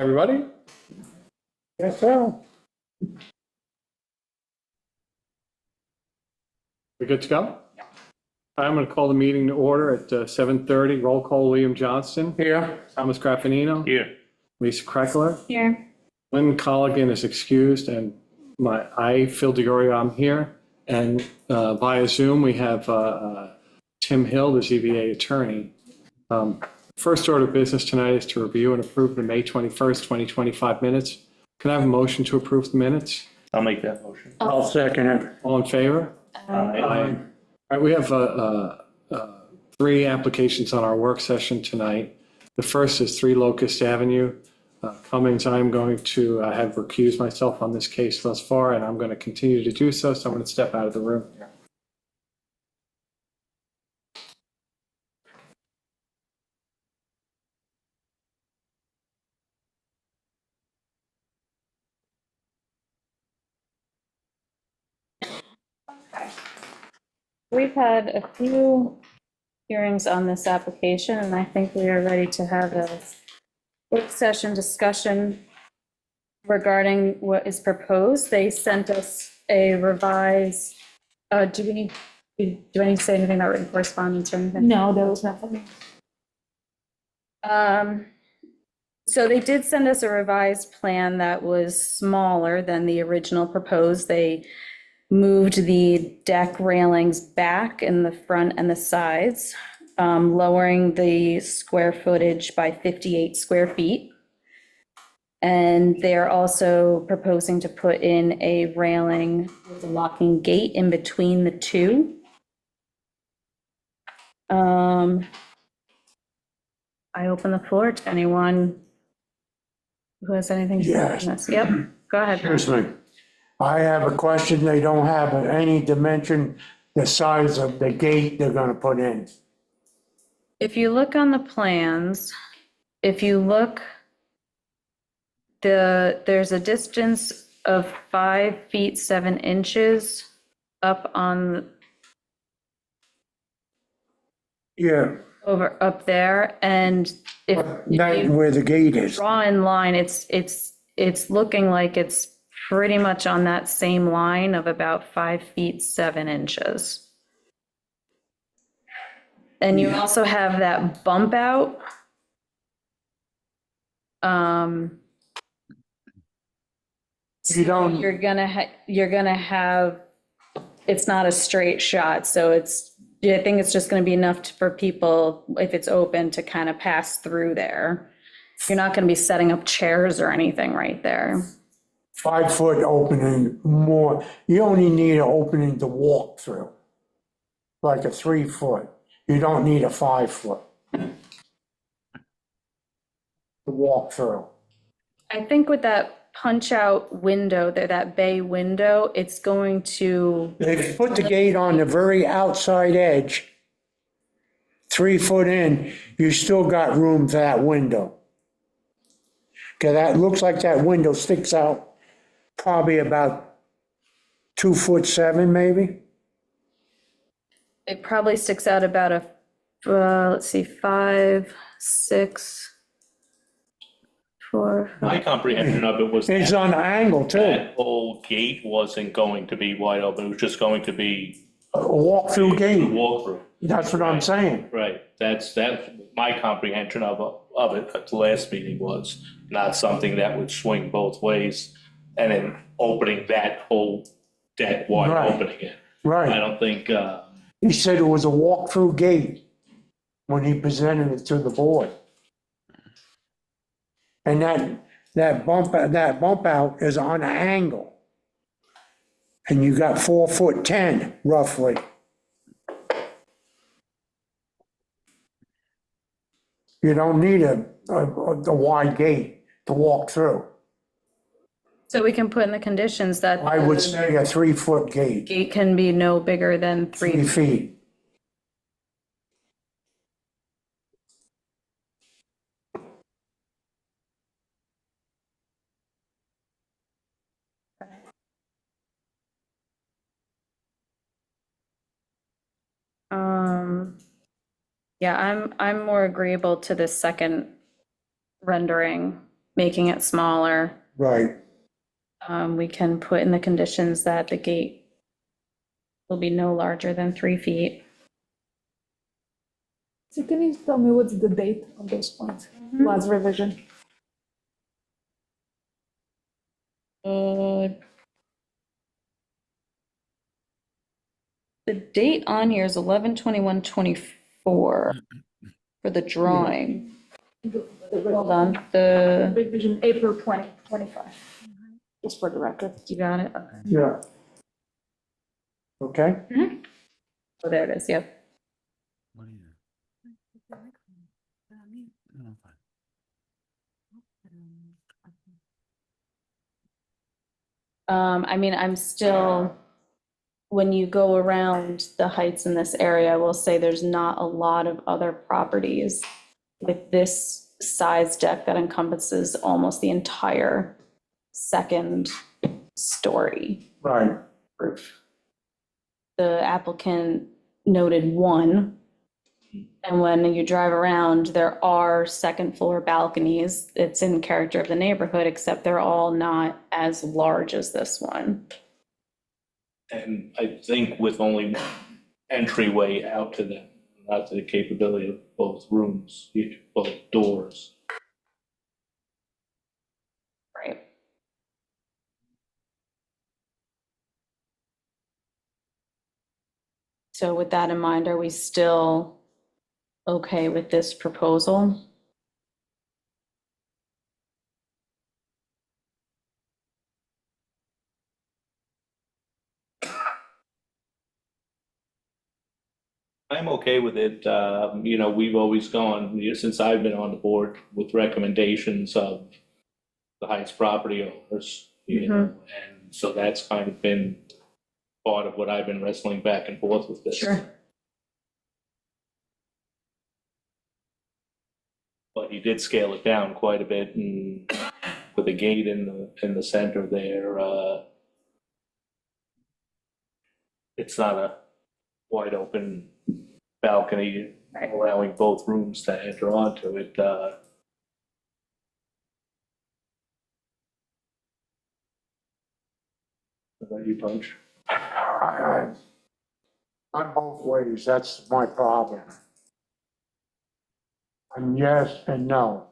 Everybody? Yes, sir. We good to go? I'm going to call the meeting to order at 7:30. Roll call, William Johnston. Here. Thomas Graffinino. Here. Lisa Kreckler. Here. Lynn Colligan is excused, and Phil DeGorio, I'm here. And via Zoom, we have Tim Hill, the ZBA attorney. First order of business tonight is to review and approve the May 21st, 2025 minutes. Can I have a motion to approve the minutes? I'll make that motion. I'll second it. All in favor? Aye. All right, we have three applications on our work session tonight. The first is 3 Locust Avenue. Cummings, I'm going to have recused myself on this case thus far, and I'm going to continue to do so, so I'm going to step out of the room. We've had a few hearings on this application, and I think we are ready to have a work session discussion regarding what is proposed. They sent us a revised, do I need to say anything about written correspondence or anything? No, there was nothing. So they did send us a revised plan that was smaller than the original proposed. They moved the deck railings back in the front and the sides, lowering the square footage by 58 square feet. And they're also proposing to put in a railing with a locking gate in between the two. I open the floor to anyone who has anything to say on Yes. this. Yep, go ahead. Excuse me. I have a question. They don't have any dimension, the size of the gate they're gonna put in. If you look on the plans, if you look, there's a distance of 5 feet 7 inches up on, Yeah, up there, and if that's you where the gate is. draw in line, it's looking like it's pretty much on that same line of about 5 feet 7 inches. And you also have that bump out. You don't, You're gonna have, it's not a straight shot, so I think it's just gonna be enough for people, if it's open, to kind of pass through there. You're not gonna be setting up chairs or anything right there. 5-foot opening more, you only need an opening to walk through. Like a 3-foot. You don't need a 5-foot. To walk through. I think with that punch-out window, that bay window, it's going to, They put the gate on the very outside edge, 3 foot in, you still got room for that window. Because that looks like that window sticks out probably about 2'7" maybe. it probably sticks out about let's see, 5, 6, 4. My comprehension of it was It's on an angle too, that whole gate wasn't going to be wide open, it was just going to be a walk-through a gate, walkthrough. that's what I'm saying. Right, that's my comprehension of it at the last meeting was not something that would swing both ways and then opening that whole deck wide Right. open again. I Right, don't think, he said it was a walk-through gate when he presented it to the board. And that bump out is on an angle. And you got 4'10" roughly. You don't need a wide gate to walk through. So we can put in the conditions that I would the say a 3-foot gate, gate can be no bigger than 3 3 feet. Yeah, I'm more agreeable to the second rendering. making it smaller. Right. We can put in the conditions that the gate will be no larger than 3 feet. So can you tell me what's the date of those points? Last revision? The date on here is 11/21/24 for the drawing. Hold on, the, Revision April 2025. Just for the record. you got it? Yeah. Okay? Oh, there it is, yep. I mean, I'm still, when you go around the heights in this area, I will say there's not a lot of other properties with this size deck that encompasses almost the entire second story Right. roof. The applicant noted one, and when you drive around, there are second floor balconies. It's in character of the neighborhood, except they're all not as large as this one. And I think with only one entryway out to them, not to the capability of both rooms, both doors. Right. So with that in mind, are we still okay with this proposal? I'm okay with it. You know, we've always gone, since I've been on the board, with recommendations of the Heights property owners, you know, and so that's kind of been part of what I've been wrestling back and forth with this. But he did scale it down quite a bit, and with a gate in the center there, it's not a wide open balcony Right. allowing both rooms to enter onto it. How about you, Punch? On both ways, that's my problem. And yes and no.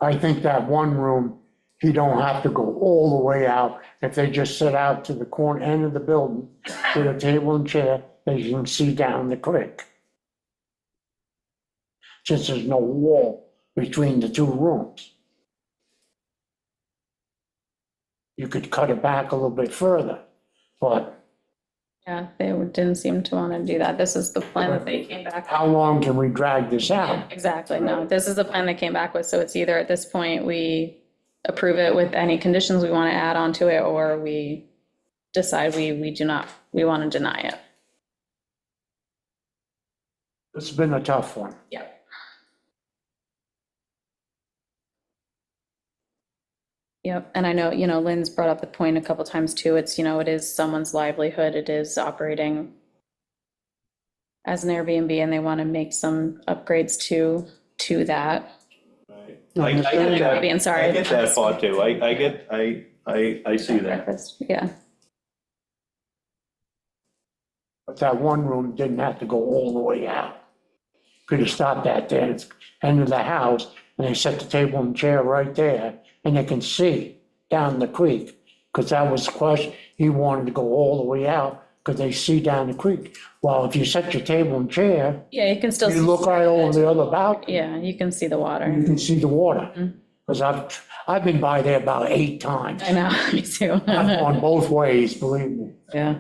I think that one room, he don't have to go all the way out. If they just sit out to the corner end of the building with a table and chair, they can see down the creek. Since there's no wall between the two rooms. You could cut it back a little bit further, but Yeah, they didn't seem to want to do that. This is the plan that they came back. how long can we drag this out? Exactly, no, this is the plan they came back with, so it's either at this point, we approve it with any conditions we want to add onto it, or we decide we do not, we want to deny it. It's been a tough one. Yep. Yep, and I know, Lynn's brought up the point a couple times too, it's, it is someone's livelihood, it is operating as an Airbnb, and they want to make some upgrades to that. Right. I I get that. Being sorry. I get that part too. I see that. Breakfast, yeah, But that one room didn't have to go all the way out. Could have stopped at the end of the house, and they set the table and chair right there, and they can see down the creek. Because that was the question, he wanted to go all the way out, because they see down the creek. Well, if you set your table and chair, yeah, you can still. you look right over the other balcony, Yeah, you can see the water. you can see the water. Because I've been by there about 8 times. I know, me too. I've gone both ways, believe me. Yeah.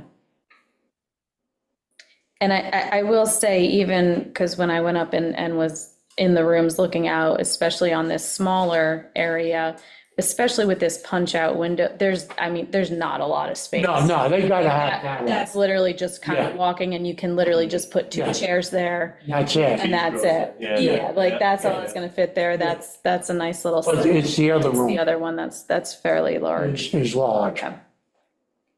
And I will say, even, because when I went up and was in the rooms looking out, especially on this smaller area, especially with this punch-out window, there's not a lot of space. No, they gotta have that. That's literally just kind of Yeah. walking, and you can literally just put 2 Yeah. chairs there, That's it. and that's it. Yeah. Yeah, like, Yeah. that's all that's gonna fit there, that's a nice little. But it's the other The room other one, that's fairly large. is large. Yeah.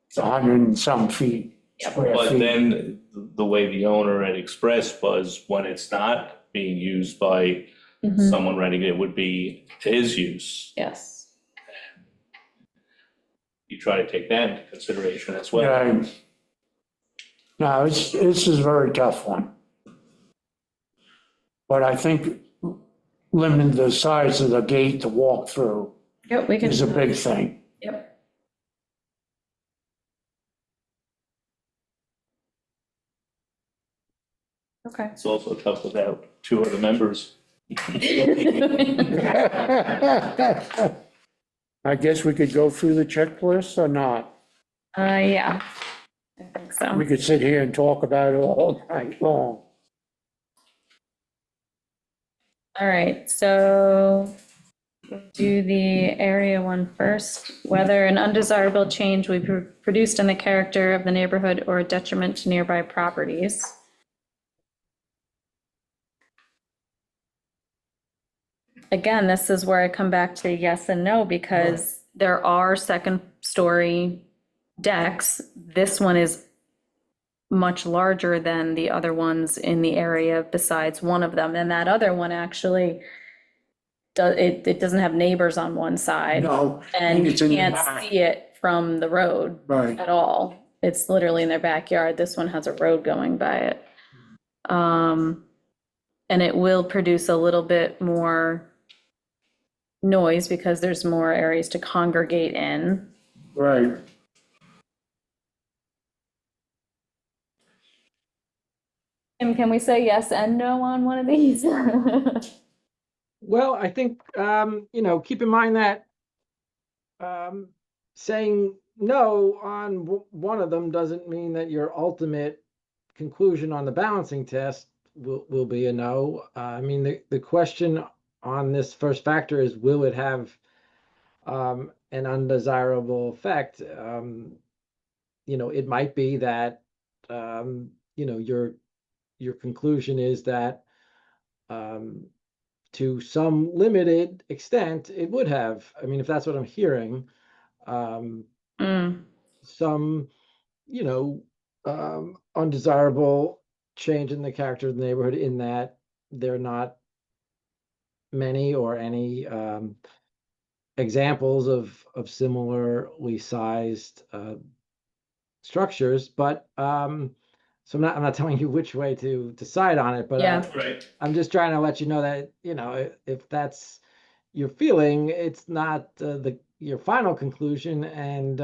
It's 100 and some feet. square But feet. then the way the owner had expressed was when it's not being used by Mhm. someone renting it would be to his use. Yes. You try to take that into consideration as well. Yeah. No, this is a very tough one. But I think limiting the size of the gate to walk through Yep, we can. is a big thing. Yep. Okay. It's also tough without two other members. I guess we could go through the checklist or not. Yeah, I think so. We could sit here and talk about it all night long. All right, so we'll do the area one first. Whether an undesirable change will be produced in the character of the neighborhood or a detriment to nearby properties. Again, this is where I come back to yes and no, because there are second-story decks. This one is much larger than the other ones in the area besides one of them. And that other one actually, it doesn't have neighbors on one side. No, And you it's in the can't back. see it from the road Right. at all. It's literally in their backyard. This one has a road going by it. And it will produce a little bit more noise because there's more areas to congregate in. Right. Tim, can we say yes and no on one of these? Well, I think, keep in mind that saying no on one of them doesn't mean that your ultimate conclusion on the balancing test will be a no. I mean, the question on this first factor is, will it have an undesirable effect? It might be that, your conclusion is that to some limited extent, it would have. I mean, if that's what I'm hearing, some, undesirable change in the character of the neighborhood in that there are not many or any examples of similarly sized structures. But so I'm not telling you which way to decide on it, but Yeah. Right. I'm just trying to let you know that, if that's your feeling, it's not your final conclusion. And,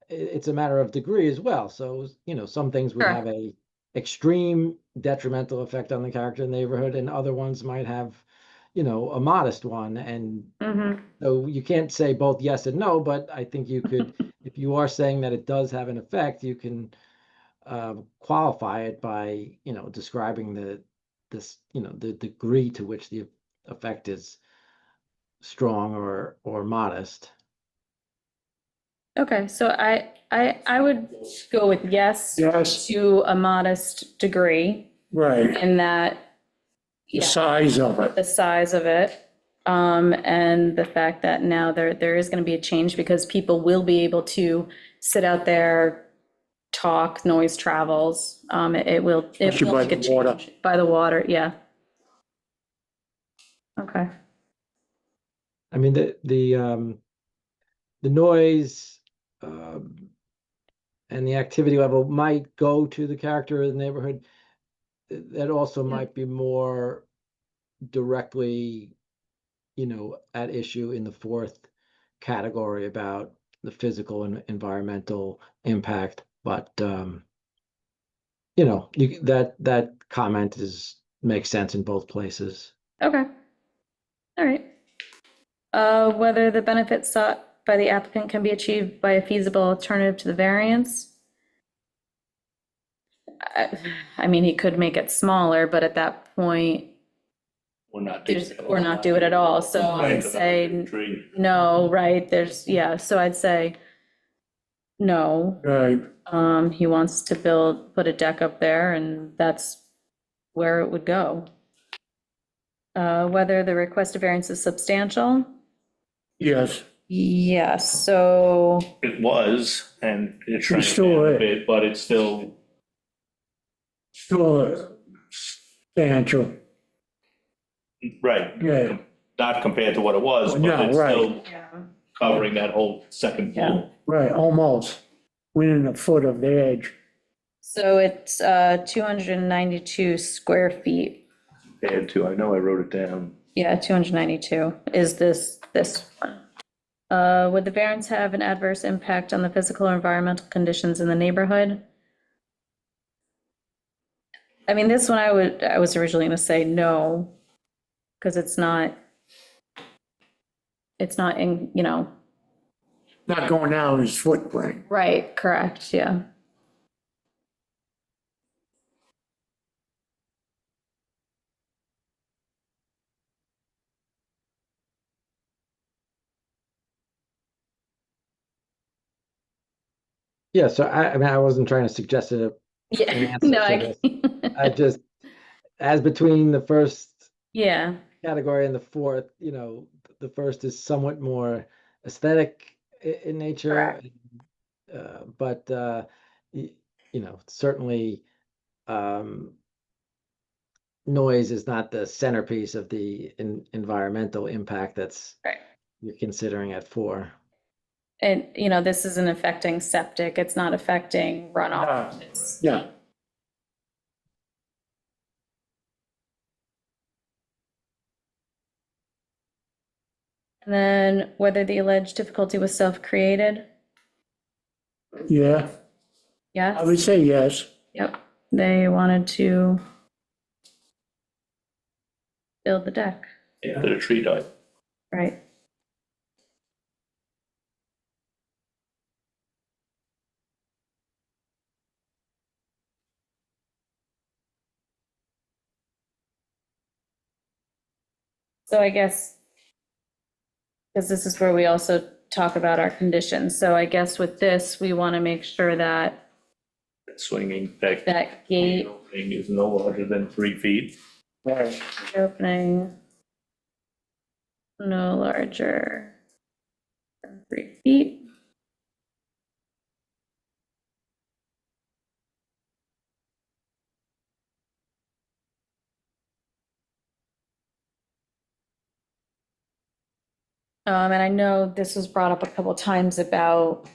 it's a matter of degree as well. So, some things would Sure. have a extreme detrimental effect on the character of the neighborhood, and other ones might have, a modest one. And Mhm. so you can't say both yes and no, but I think you could, if you are saying that it does have an effect, you can qualify it by, describing the degree to which the effect is strong or modest. Okay, so I would go with yes Yes, to a modest degree right. in that, The yeah, size of it. the size of it. And the fact that now there is going to be a change because people will be able to sit out there, talk, noise travels. It will Especially by make a the water. change. By the water, yeah. Okay. I mean, the noise and the activity level might go to the character of the neighborhood. That also might be more directly, at issue in the fourth category about the physical and environmental impact. But that comment makes sense in both places. Okay. All right. Whether the benefits sought by the applicant can be achieved by a feasible alternative to the variance. I mean, he could make it smaller, but at that point, Or not. or not do it at all. So I'd say Tree. no, right? So I'd say no. Right. He wants to put a deck up there, and that's where it would go. Whether the requested variance is substantial? Yes. Yes, so, It was, and it shrank still down a is. bit, but it's still, Still substantial. Right. Yeah. Not compared to what it was, but No, it's right. still covering that whole second floor. Right, almost, within a foot of the edge. So it's 292 square feet. Compared to, I know I wrote it down. Yeah, 292 is this one. Would the variance have an adverse impact on the physical or environmental conditions in the neighborhood? I mean, this one I was originally gonna say no, because it's not in, Not going down his footprint. right, correct, yeah. Yeah, so I mean, I wasn't trying to suggest an Yeah, answer no, to this. I just, as between the first yeah, category and the fourth, the first is somewhat more aesthetic in nature. Correct. But, certainly, um, noise is not the centerpiece of the environmental impact that's right. you're considering at 4. And, this isn't affecting septic, it's not affecting runoff. It's- Yeah, And then whether the alleged difficulty was self-created? yeah, I would Yes, say yes. yep, they wanted to build the deck, After the tree died. right? So I guess, because this is where we also talk about our conditions, so I guess with this, we want to make sure that Swinging deck. that gate Opening is no larger than 3 feet. Right. opening no larger than 3 feet. And I know this was brought up a couple times about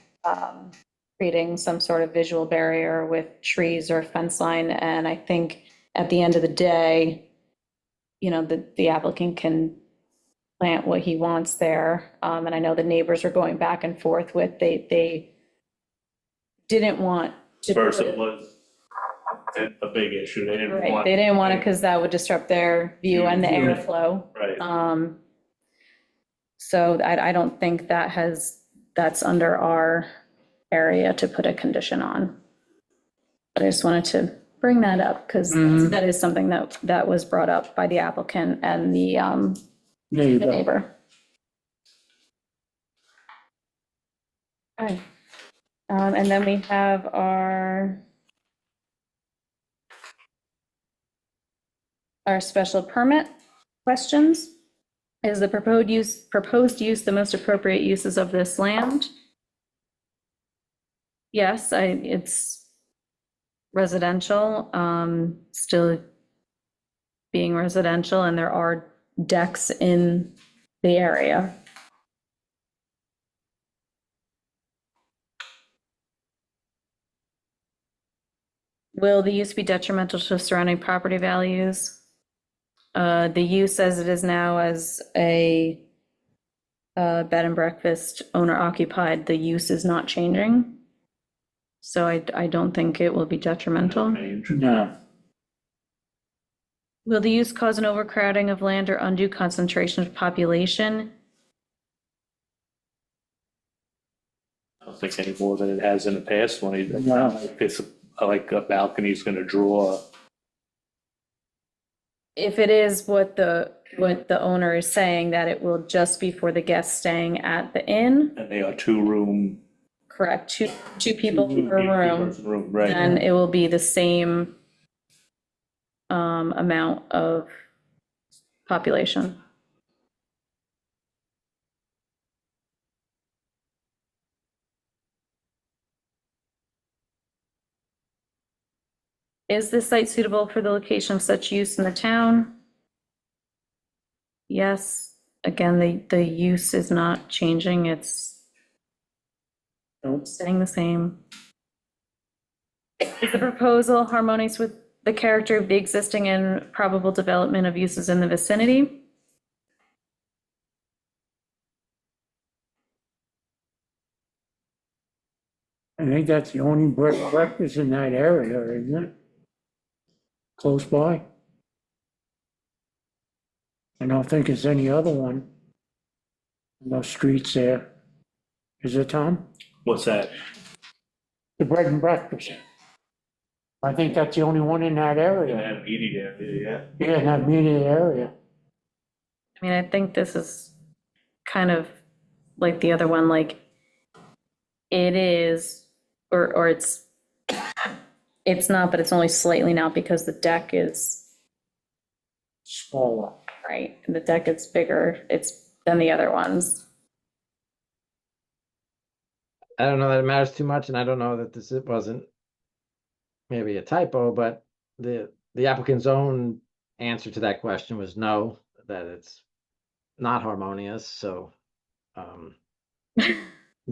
creating some sort of visual barrier with trees or fence line, and I think at the end of the day, the applicant can plant what he wants there. And I know the neighbors are going back and forth with, they didn't want to. First, it was a big issue. They didn't Right, want. they didn't want it because that would disrupt their view and the airflow. Right. So I don't think that's under our area to put a condition on. But I just wanted to bring that up because that is something that was brought up by the applicant and the neighbor. Okay. And then we have our special permit questions. Is the proposed use the most appropriate uses of this land? Yes, it's residential, still being residential, and there are decks in the area. Will the use be detrimental to surrounding property values? The use as it is now as a bed and breakfast owner occupied, the use is not changing. So I don't think it will be detrimental. No, Will the use cause an overcrowding of land or undue concentration of population? I don't think any more than it has in the past when it, No. it's like a balcony's gonna draw. If it is what the owner is saying, that it will just be for the guests staying at the inn, And they are 2-room. correct, two people per room, Room, right. then it will be the same amount of population. Is this site suitable for the location of such use in the town? yes, again, the use is not changing, it's Nope. staying the same. Is the proposal harmonious with the character of the existing and probable development of uses in the vicinity? I think that's the only bread and breakfast in that area, isn't it? Close by. I don't think there's any other one. No streets there. Is it, Tom? What's that? The bread and breakfast. I think that's the only one in that area. have eating there, yeah. Yeah, in that immediate area. I mean, I think this is kind of like the other one, like it is, or it's not, but it's only slightly not because the deck is, Smaller. right, and the deck is bigger, it's than the other ones. I don't know that it matters too much, and I don't know that this it wasn't maybe a typo, but the applicant's own answer to that question was no, that it's not harmonious, so you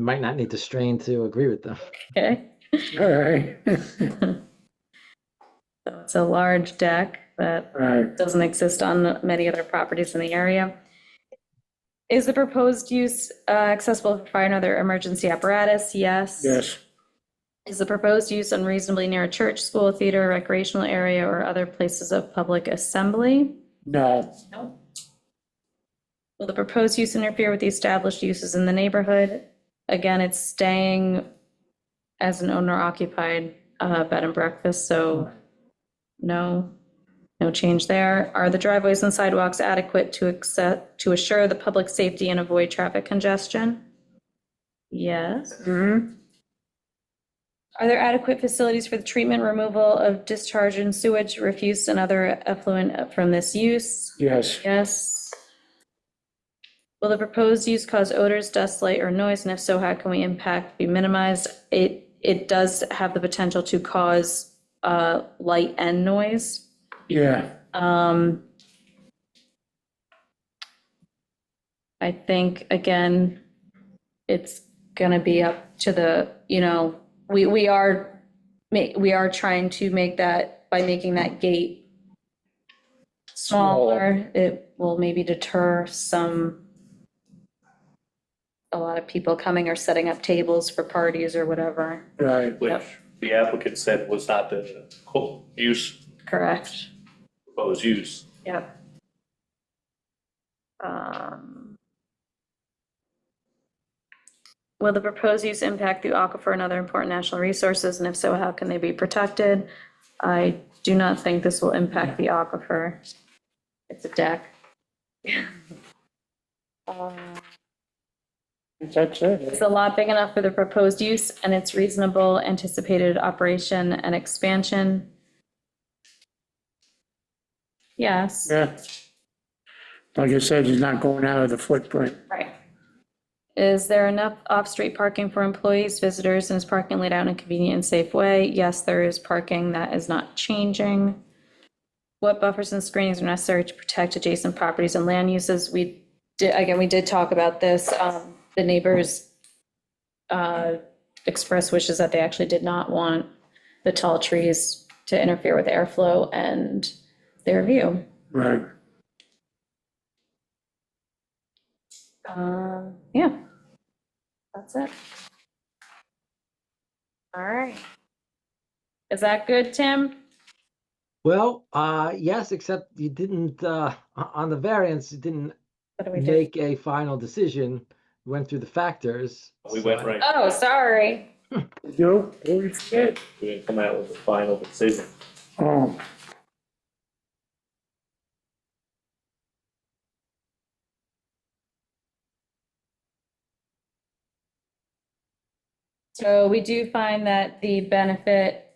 might not need to strain to agree with them. Okay. All right. So it's a large deck that Right. doesn't exist on many other properties in the area. Is the proposed use accessible for fire and other emergency apparatus? Yes. Yes. Is the proposed use unreasonably near a church, school, theater, recreational area, or other places of public assembly? No. No. Will the proposed use interfere with the established uses in the neighborhood? Again, it's staying as an owner-occupied bed and breakfast, so no change there. Are the driveways and sidewalks adequate to assure the public safety and avoid traffic congestion? Yes. Mm-hmm. Are there adequate facilities for the treatment, removal of discharge and sewage, refuse, and other effluent from this use? Yes. Yes. Will the proposed use cause odors, dust, light, or noise, and if so, how can we impact be minimized? It does have the potential to cause light and noise. Yeah. I think, again, it's gonna be up to the, we are trying to make that, by making that gate smaller, it will maybe deter a lot of people coming or setting up tables for parties or whatever. Right. Which the applicant said was not the use, Correct. proposed use. Yep. Will the proposed use impact the aquifer and other important national resources, and if so, how can they be protected? I do not think this will impact the aquifer. It's a deck. That's it. Is the lot big enough for the proposed use and its reasonable anticipated operation and expansion? Yes. Yeah. Like I said, he's not going out of the footprint. Right. Is there enough off-street parking for employees, visitors, and is parking laid out in a convenient and safe way? Yes, there is parking. That is not changing. What buffers and screenings are necessary to protect adjacent properties and land uses? We did talk about this. The neighbors expressed wishes that they actually did not want the tall trees to interfere with airflow and their view. Right. Yeah, that's it. All right. Is that good, Tim? Well, yes, except you didn't, on the variance, you didn't What do we do? make a final decision, went through the factors. We went right, Oh, sorry. You? What we forget? we didn't come out with a final decision. Oh. So we do find that the benefit,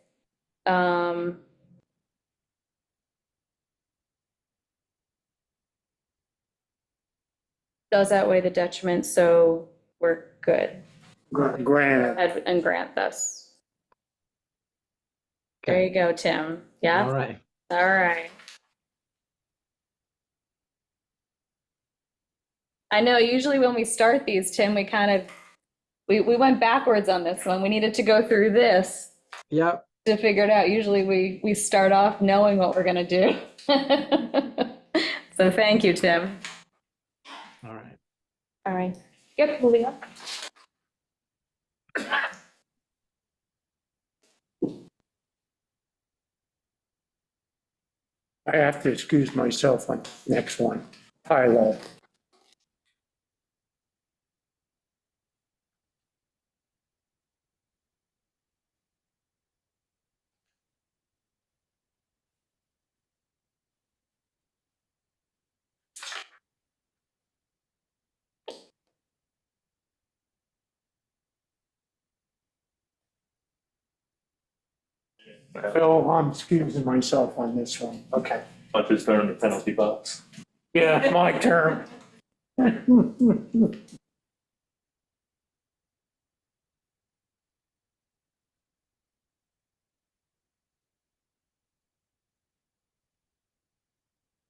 does outweigh the detriment, so we're good. Granted. And grant this. There Okay, you go, Tim. all Yeah, right. all right. I know, usually when we start these, Tim, we went backwards on this one. We needed to go through this Yep, to figure it out. Usually we start off knowing what we're gonna do. So thank you, Tim. all right. All right. Yep, moving on. I have to excuse myself on next one. High-low. Phil, I'm excusing myself on this one. Okay. Bunch is throwing the penalty box. Yeah, my turn.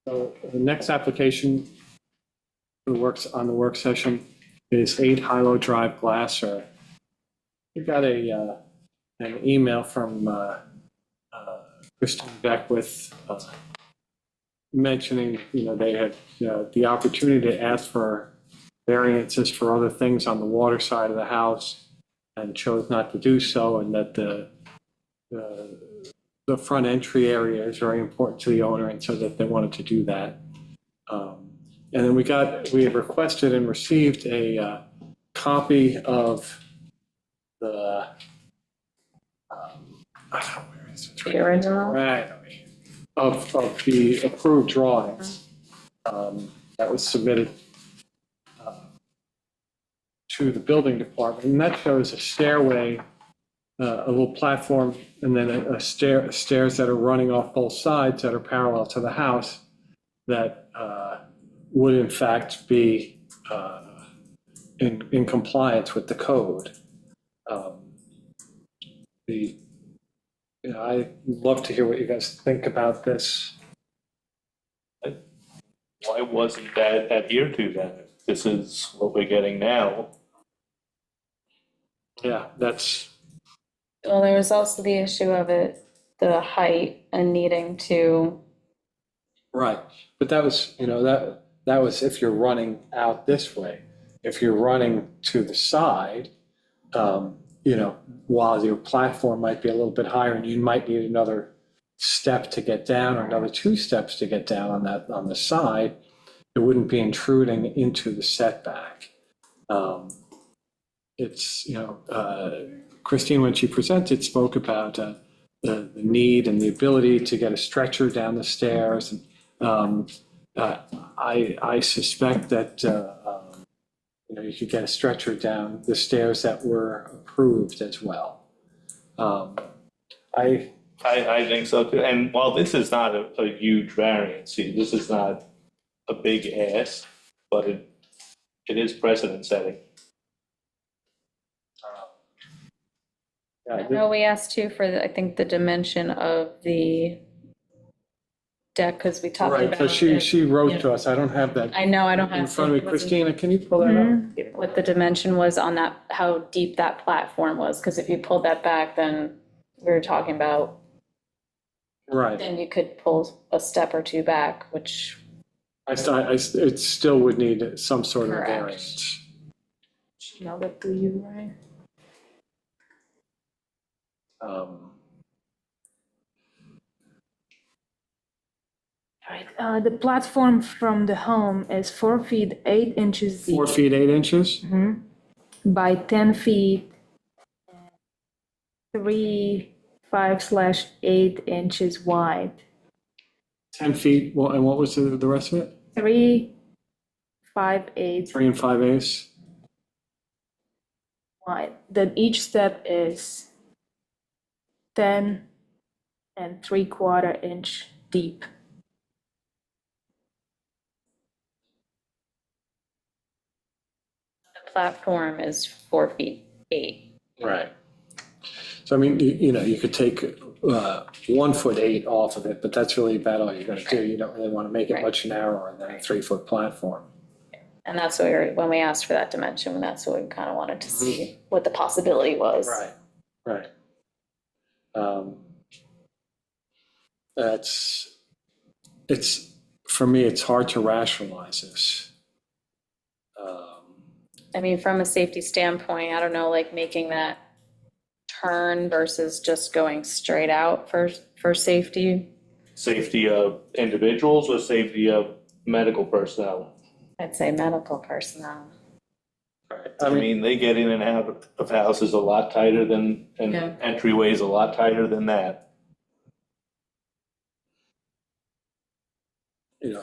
So the next application that works on the work session is 8 Hilo Drive, Glasser. We got an email from Kristen Beckwith mentioning, they had the opportunity to ask for variances for other things on the water side of the house and chose not to do so, and that the front entry area is very important to the owner, and so that they wanted to do that. And then we had requested and received a copy of the, where is it? The original. Right, of the approved drawings that was submitted to the building department. And that shows a stairway, a little platform, and then stairs that are running off both sides that are parallel to the house that would in fact be in compliance with the code. I'd love to hear what you guys think about this. Why wasn't that adhered to then? If this is what we're getting now. Yeah, that's, Well, there was also the issue of the height and needing to, right. But that was, that was if you're running out this way. If you're running to the side, while your platform might be a little bit higher and you might need another step to get down or another 2 steps to get down on the side, it wouldn't be intruding into the setback. It's, Christine, when she presented, spoke about the need and the ability to get a stretcher down the stairs. And I suspect that, you could get a stretcher down the stairs that were approved as well. I think so too. And while this is not a huge variance, see, this is not a big ask, but it is precedent setting. I know we asked too for, I think, the dimension of the deck, because we talked Right, about. so it. she wrote to us, I don't have that I know, I don't have. in front of me. to- Christina, can you pull that up? What the dimension was on that, how deep that platform was, because if you pulled that back, then we were talking about, Right. then you could pull a step or 2 back, which, It still would need some sort of Correct. variance. Now that to you, right? Right, the platform from the home is 4 feet 8 inches deep. 4 feet 8 inches? By 10 feet, 3.5/8 inches wide. 10 feet, well, and what was the rest of it? 3.5/8 3 and 5/8? wide. Then each step is 10 and 3/4 inch deep. the platform is 4 feet 8. Right. So I mean, you could take 1 foot 8 off of it, but that's really about all you're gonna do. You don't really wanna make it Right. much narrower than a 3-foot platform. And that's what when we asked for that dimension, that's what we kind of wanted to see, what the possibility was. Right. For me, it's hard to rationalize this. I mean, from a safety standpoint, I don't know, like making that turn versus just going straight out for safety. Safety of individuals or safety of medical personnel? I'd say medical personnel. I mean, they get in and out of houses a lot tighter than, and Yeah. entryways a lot tighter than that. You know,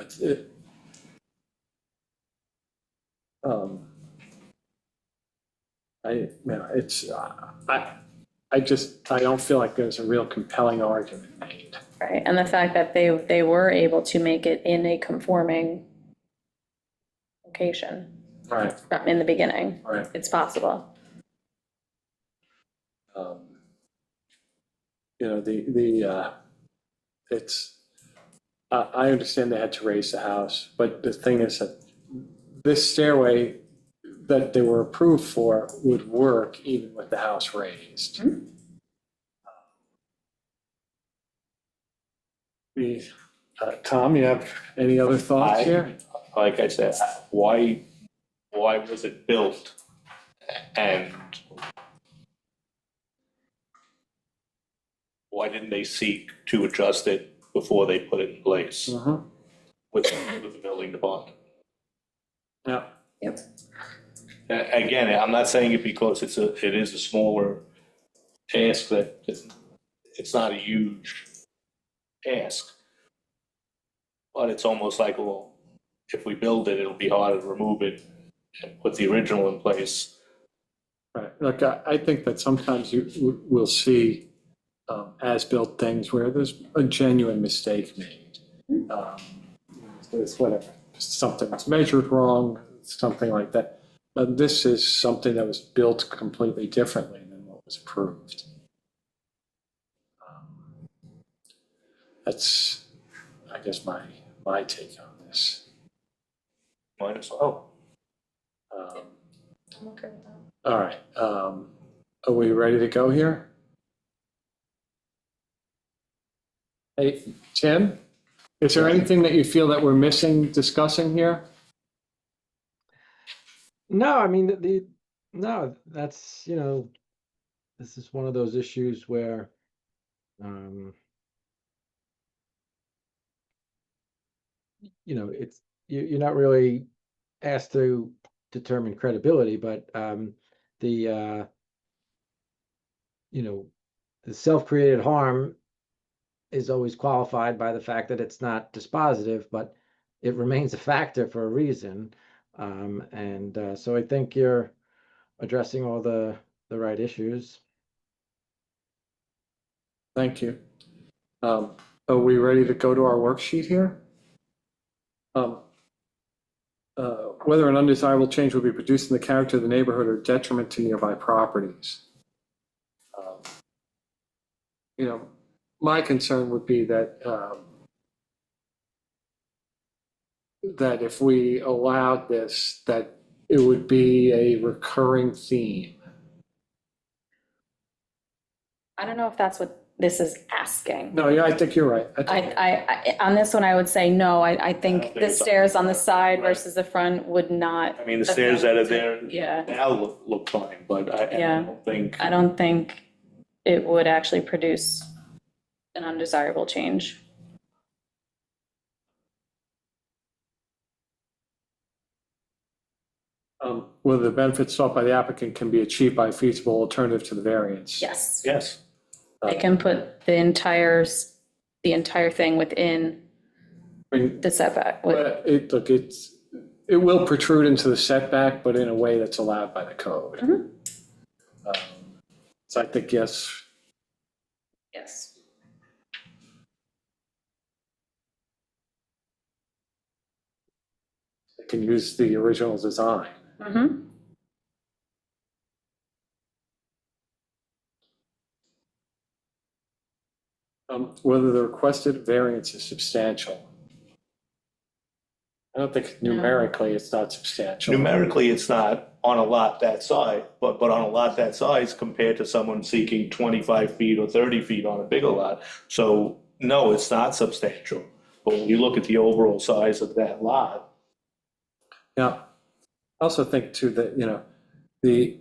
I don't feel like there's a real compelling argument made. Right, and the fact that they were able to make it in a conforming location Right. in the beginning. Right. It's possible. You know, I understand they had to raise the house, but the thing is that this stairway that they were approved for would work even with the house raised. Tom, you have any other thoughts here? Like I said, why was it built? And why didn't they seek to adjust it before they put it in place with the building department? Yeah. Yep. Again, I'm not saying it because it is a smaller ask, that it's not a huge ask. But it's almost like, well, if we build it, it'll be harder to remove it and put the original in place. Right. Look, I think that sometimes you will see as-built things where there's a genuine mistake made. There's whatever, something was measured wrong, something like that. But this is something that was built completely differently than what was approved. That's, I guess, my take on this. Might as well. I'm okay with that. All right. Are we ready to go here? Hey, Tim, is there anything that you feel that we're missing discussing here? No, I mean, no, that's, you know, this is one of those issues where, you know, you're not really asked to determine credibility, but the you know, the self-created harm is always qualified by the fact that it's not dispositive, but it remains a factor for a reason. So I think you're addressing all the right issues. Thank you. Are we ready to go to our worksheet here? Whether an undesirable change will be produced in the character of the neighborhood or detriment to nearby properties. You know, my concern would be that that if we allowed this, that it would be a recurring theme. I don't know if that's what this is asking. No, yeah, I think you're right. On this one, I would say no. I think think the it's- stairs on the side Right. versus the front would not. I mean, the stairs that are there Yeah. now look fine, but I Yeah. don't think. I don't think it would actually produce an undesirable change. Whether the benefits sought by the applicant can be achieved by a feasible alternative to the variance. Yes. Yes, They can put the entire thing within I mean, the setback. but it will protrude into the setback, but in a way that's allowed by the code. So I think yes. Yes. It can use the original design. Mm-hmm. Whether the requested variance is substantial. I don't think numerically it's not substantial. Numerically, it's not on a lot that size, but on a lot that size compared to someone seeking 25 feet or 30 feet on a bigger lot. So, no, it's not substantial. But when you look at the overall size of that lot, Yeah. I also think too that, the,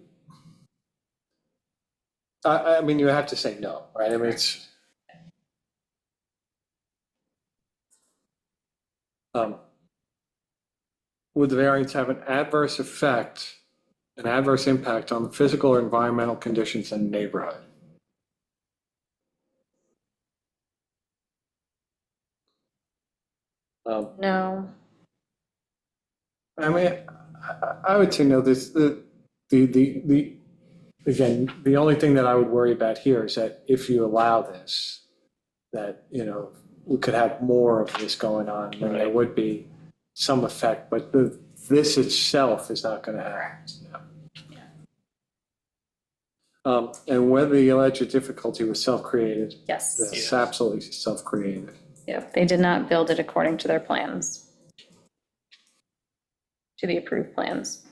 I mean, you have to say no, right? I mean, it's, would the variance have an adverse effect, an adverse impact on the physical or environmental conditions in the neighborhood? No. I mean, I would say no, again, the only thing that I would worry about here is that if you allow this, that, we could have more of this going on, and there Right. would be some effect, but this itself is not gonna happen. And whether the alleged difficulty was self-created, Yes. that's Yes. absolutely self-created. Yep, they did not build it according to their plans. To the approved plans.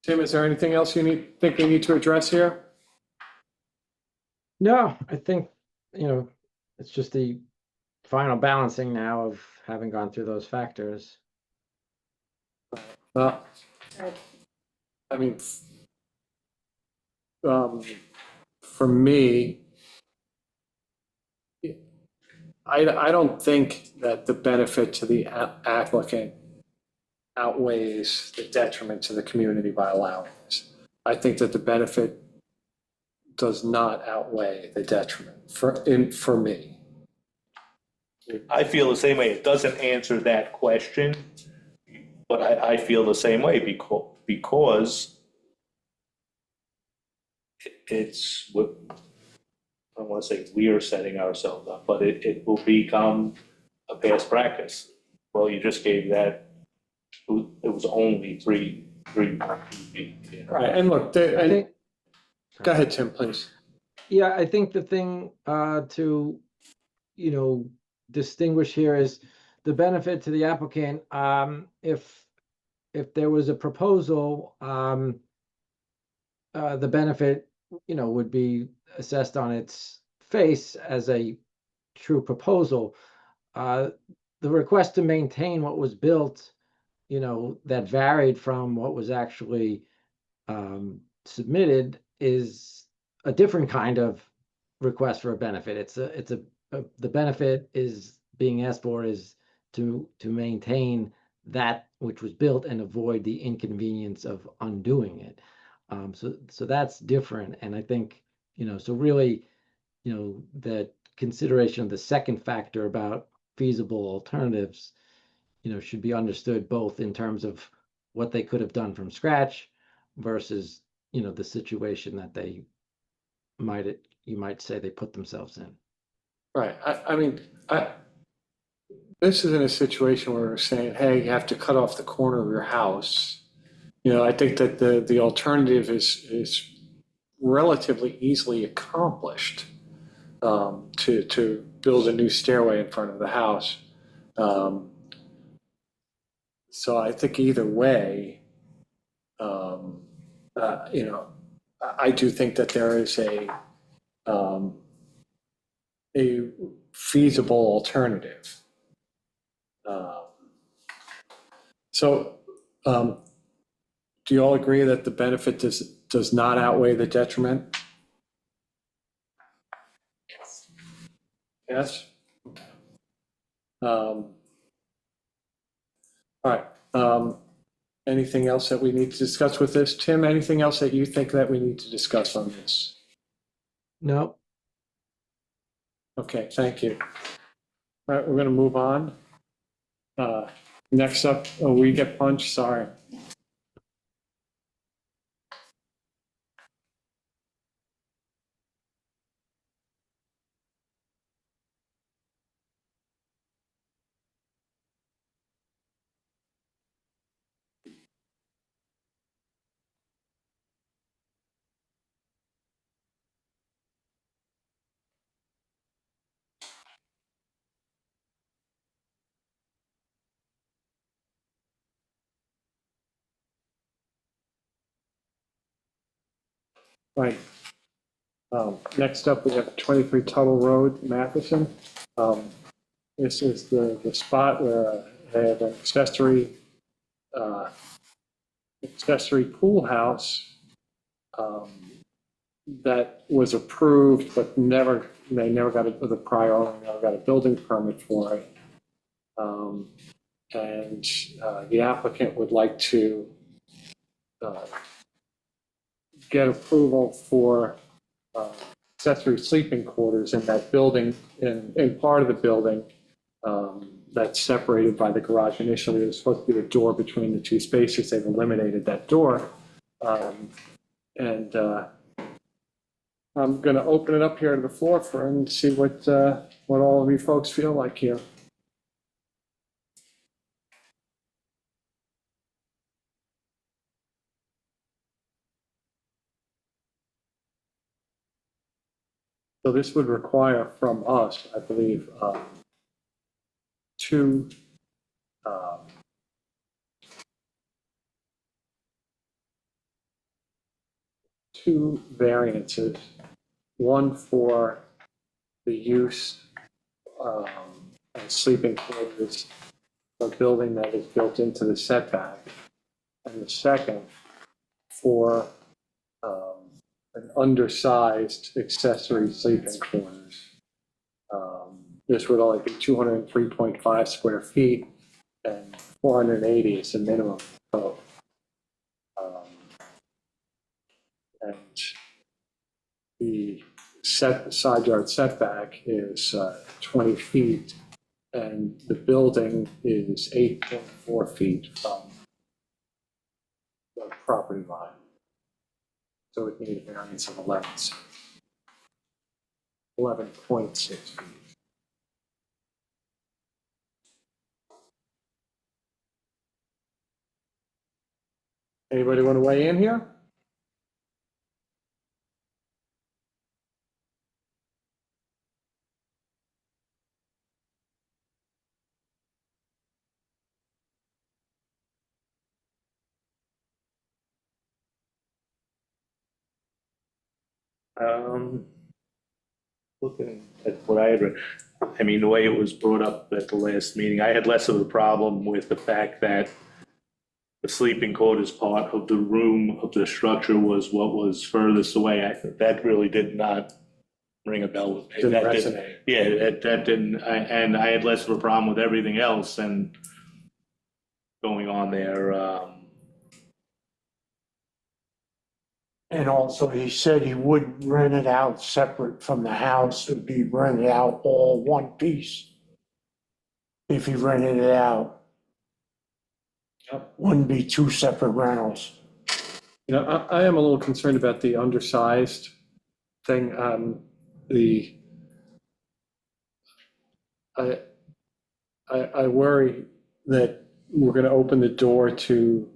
Tim, is there anything else think we need to address here? No, I think, it's just the final balancing now of having gone through those factors. Well, I mean, for me, I don't think that the benefit to the applicant outweighs the detriment to the community by allowing this. I think that the benefit does not outweigh the detriment for me. I feel the same way. It doesn't answer that question, but I feel the same way because it's what, I don't want to say we're setting ourselves up, but it will become a past practice. Well, you just gave that, it was only three feet. Right, and look, I think, go ahead, Tim, please. yeah, I think the thing to, distinguish here is the benefit to the applicant. If there was a proposal, the benefit, would be assessed on its face as a true proposal. The request to maintain what was built, that varied from what was actually submitted is a different kind of request for a benefit. The benefit is being asked for is to maintain that which was built and avoid the inconvenience of undoing it. So that's different. And I think, so really, that consideration of the second factor about feasible alternatives, should be understood both in terms of what they could have done from scratch versus, the situation that you might say they put themselves in. Right, I mean, this isn't a situation where we're saying, hey, you have to cut off the corner of your house. I think that the alternative is relatively easily accomplished, to build a new stairway in front of the house. So I think either way, I do think that there is a feasible alternative. So, do you all agree that the benefit does not outweigh the detriment? Yes? All right. Anything else that we need to discuss with this? Tim, anything else that you think that we need to discuss on this? No, Okay, thank you. All right, we're going to move on. Next up, we get punched, sorry. Right. Next up, we have 23 Tuttle Road, Matheson. This is the spot where they have an accessory pool house that was approved, but they never got the prior owner never got a building permit for it. And the applicant would like to get approval for accessory sleeping quarters in that building, in part of the building that's separated by the garage. Initially, there was supposed to be a door between the two spaces. They've eliminated that door. And I'm going to open it up here to the floor and see what all of you folks feel like here. So this would require from us, I believe, two variances. One for the use of sleeping quarters, a building that is built into the setback, and the second for an undersized accessory sleeping quarters. This would only be 203.5 square feet, and 480 is the minimum code. And the side yard setback is 20 feet, and the building is 8.4 feet from the property line. So it needs a variance of 11.6 feet. Anybody want to weigh in here? Looking at what I had read, I mean, the way it was brought up at the last meeting, I had less of a problem with the fact that the sleeping quarters part of the room of the structure was what was furthest away. That really did not ring a bell with me. Didn't That resonate. Yeah, that didn't, and I had less of a problem with everything else and going on there. And also, he said he wouldn't rent it out separate from the house. It'd be rented out all one piece. If he rented it out. Yep. Wouldn't be two separate rentals. You know, I am a little concerned about the undersized thing. I worry that we're going to open the door to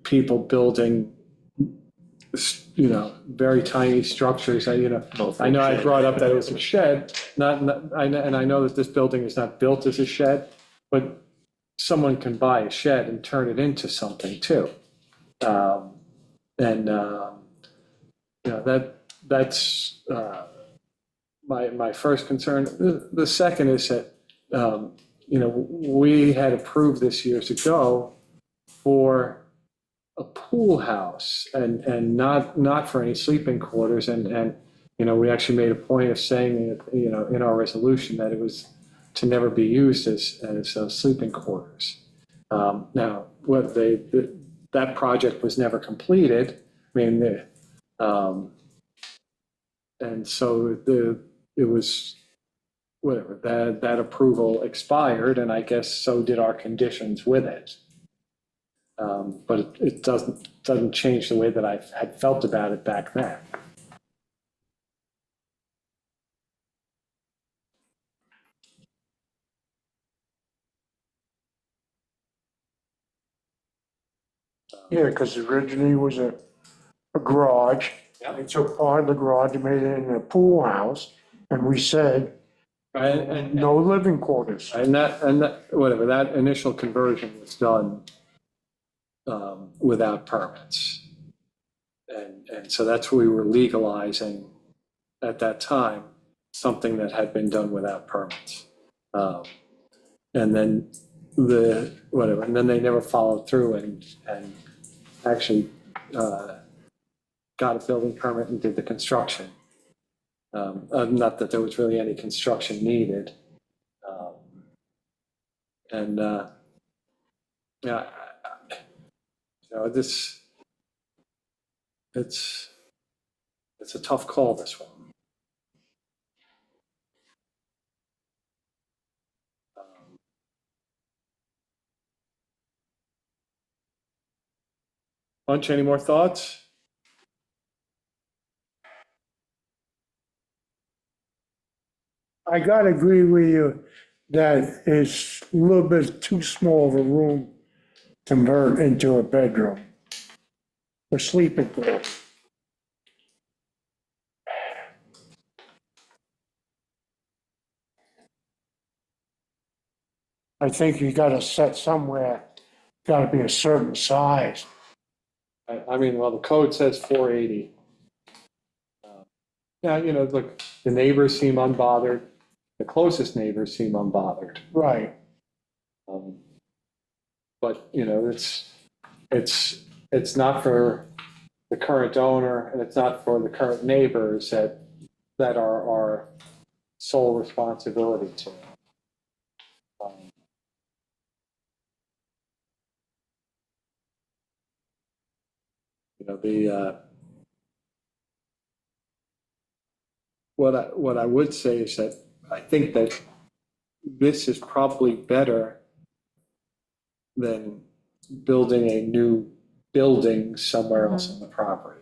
people building, you know, very tiny structures. I know I brought up that it was a shed, and I know that this building is not built as a shed, but someone can buy a shed and turn it into something too. You know, that's my first concern. The second is that, you know, we had approved this years ago for a pool house and not for any sleeping quarters. And, you know, we actually made a point of saying, you know, in our resolution that it was to never be used as sleeping quarters. Now, that project was never completed. I mean, and so it was, whatever, that approval expired, and I guess so did our conditions with it. But it doesn't change the way that I had felt about it back then. Yeah, because originally it was a garage. Yeah. They took part of the garage and made it into a pool house, and we said, And no living quarters. whatever, that initial conversion was done without permits. And so that's what we were legalizing at that time, something that had been done without permits. And then whatever, and then they never followed through and actually got a building permit and did the construction. Not that there was really any construction needed. And, yeah, this, it's a tough call, this one. Bunch, any more thoughts? I gotta agree with you that it's a little bit too small of a room to convert into a bedroom for sleeping quarters. I think you gotta set somewhere, gotta be a certain size. I mean, well, the code says 480. Yeah, look, the neighbors seem unbothered. The closest neighbors seem unbothered. Right. But, it's not for the current owner, and it's not for the current neighbors that are our sole responsibility to. What I would say is that I think that this is probably better than building a new building somewhere else on the property.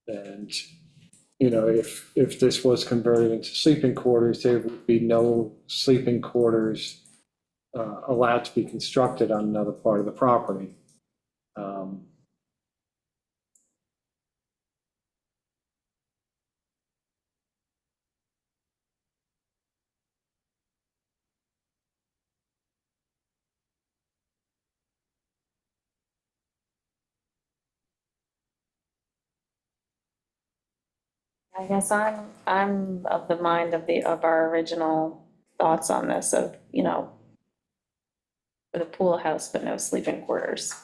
And, if this was converted into sleeping quarters, there would be no sleeping quarters allowed to be constructed on another part of the property. I guess I'm of the mind of our original thoughts on this of, with a pool house, but no sleeping quarters.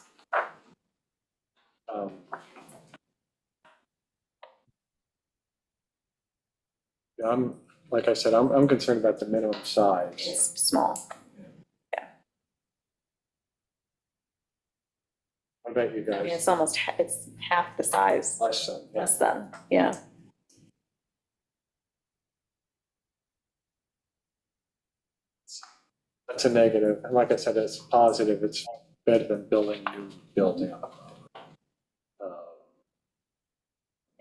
Um, like I said, I'm concerned about the minimum size. It's small. I bet you I mean, guys it's almost, it's half the size, less than, yeah. less than, yeah. That's a negative. And like I said, it's positive. It's better than building a new building.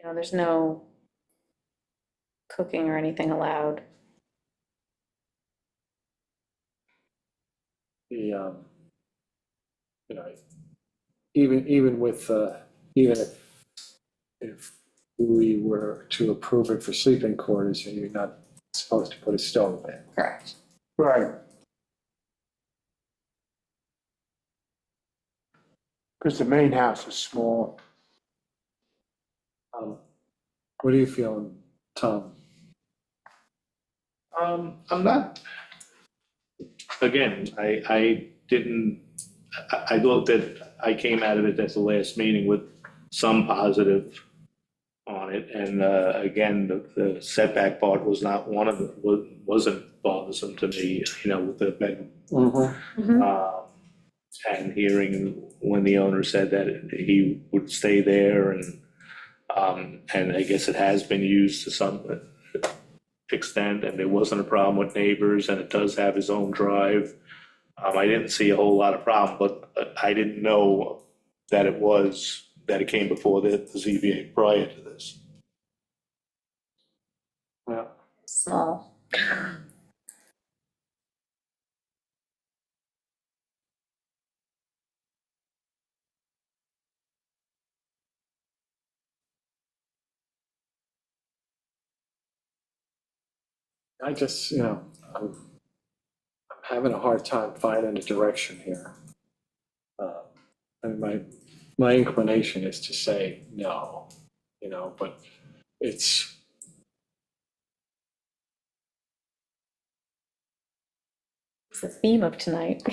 There's no cooking or anything allowed. The, even with, even if we were to approve it for sleeping quarters, you're not supposed to put a stove in. Correct. Right. Because the main house is small. What are you feeling, Tom? I'm not, again, I didn't, I thought that I came out of it at the last meeting with some positive on it, and again, the setback part was not one of the, wasn't bothersome to me, with the bedroom. And hearing when the owner said that he would stay there, and I guess it has been used to some extent, and there wasn't a problem with neighbors, and it does have his own drive. I didn't see a whole lot of problem, but I didn't know that it came before the ZBA prior to this. Yeah. Small. I just, I'm having a hard time finding a direction here. And my inclination is to say no, but it's, It's the theme of tonight.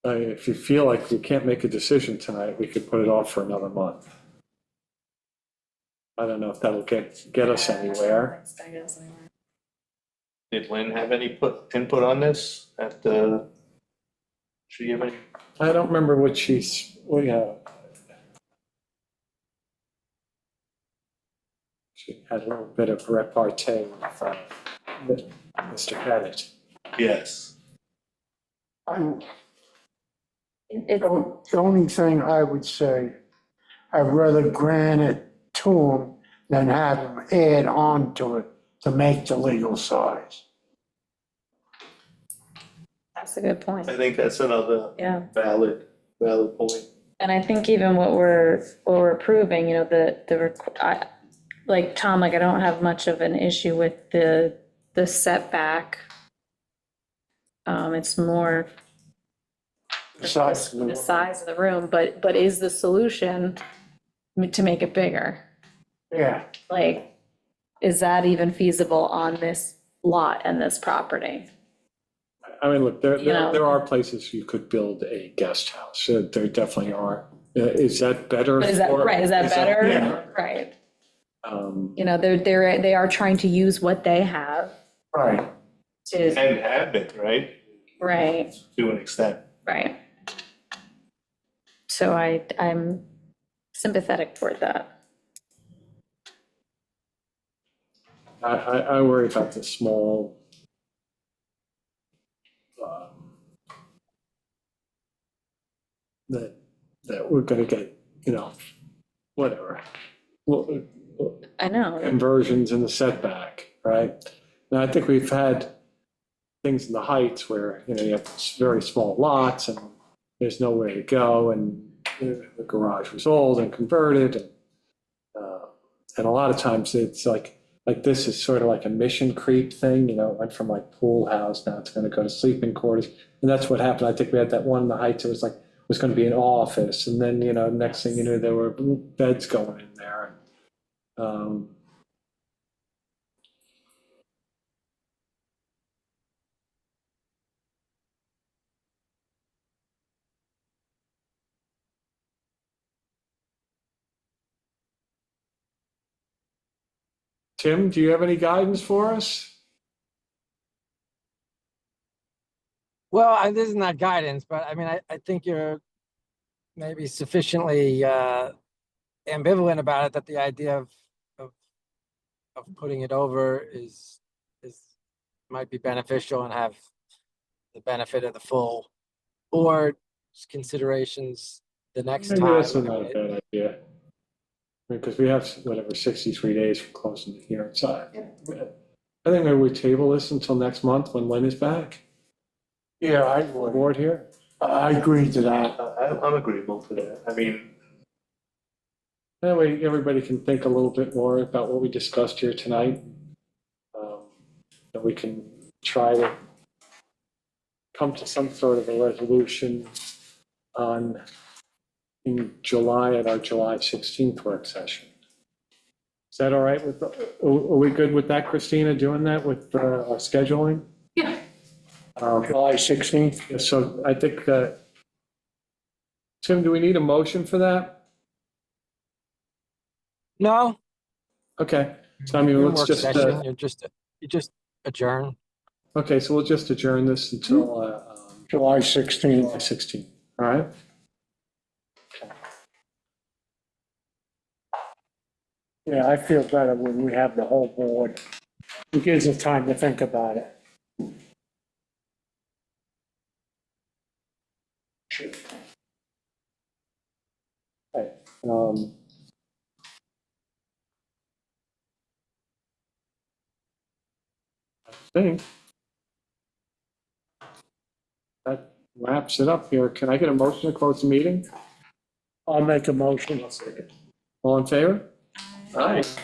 um, if you feel like we can't make a decision tonight, we could put it off for another month. I don't know if that'll get us anywhere. Did Lynn have any input on this at the, should you have any? I don't remember what she's, well, yeah. She had a little bit of repartee with Mr. Pettit. Yes. The only thing I would say, I'd rather grant it to them than have them add on to it to make the legal size. That's a good point. I think that's another Yeah. valid point. And I think even what we're approving, like Tom, like I don't have much of an issue with the setback. It's more the size of the room, but is the solution to make it bigger? Yeah, Like, is that even feasible on this lot and this property? I mean, look, You know. there are places you could build a guest house. There definitely are. Is that better? But is that, for- right, is that better? Yeah. Right. Um, They are trying to use what they have right. to, And have been, right? right, To an extent. right. So I'm sympathetic toward that. I worry about the small, that we're gonna get, whatever. Well, I know, conversions in the setback, right? Now, I think we've had things in the Heights where, you have very small lots and there's nowhere to go, and the garage was old and converted, and a lot of times it's like this is sort of like a mission creep thing, it went from like pool house, now it's gonna go to sleeping quarters, and that's what happened. I think we had that one in the Heights, it was gonna be an office, and then, next thing you knew, there were beds going in there. Tim, do you have any guidance for us? Well, this is not guidance, but I mean, I think you're maybe sufficiently ambivalent about it that the idea of putting it over is might be beneficial and have the benefit of the full board's considerations the next Maybe time. that's I not a mean, bad idea. Because we have, whatever, 63 days for closing the hearing, so I think maybe we table this until next month when Lynn is back, Yeah, I the would. board here. I agree to that. I'm agreeable to that. I mean, That way, everybody can think a little bit more about what we discussed here tonight. And we can try to come to some sort of a resolution in July at our July 16th work session. Is that all right with, are we good with that, Christina, doing that with our scheduling? Yeah. July 16th. Yeah, so I think, Tim, do we need a motion for that? No. Okay, so I mean, Your let's work just, session, you just adjourn. okay, so we'll just adjourn this until July July 16th. 16th, all right? Yeah, I feel better when we have the whole board. It gives us time to think about it. Okay, I think that wraps it up here. Can I get a motion to close the meeting? I'll make a motion. All in favor? All right.